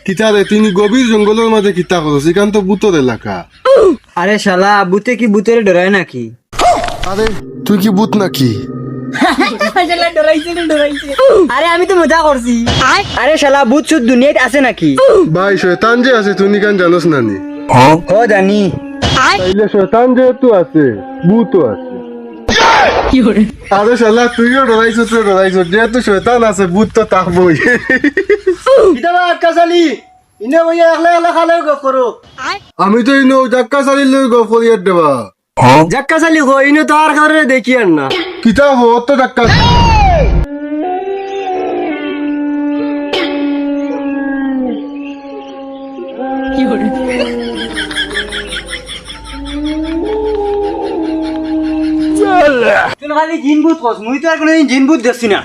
কিতা রে তিনি গভীর জঙ্গলের মাঝে কিতা করো সেখান তো ভূতের এলাকা। আরে শালা ভূতে কি ভূতের ডরায় নাকি? আরে তুই কি ভূত নাকি? আরে আমি তো মজা করছি। আরে শালা ভূত সুদ দুনিয়াতে আছে নাকি? ভাই শয়তান যে আছে তুই কেন জানোস না নি? ও জানি। তাইলে শয়তান যেহেতু আছে ভূতও আছে। আরে শালা তুইও ডরাইছ যেহেতু শয়তান আছে ভূত তো থাকবই। আমি তো ইনো জাক্কা চালির লই গপ করি আর দেবা। জাক্কা চালি হইনি তো আর কারণে দেখি আর না। কিতা হো তো জাক্কা তুই খালি জিন ভূত কস, মুই তো আর কোনোদিন জিন ভূত দেখছি না।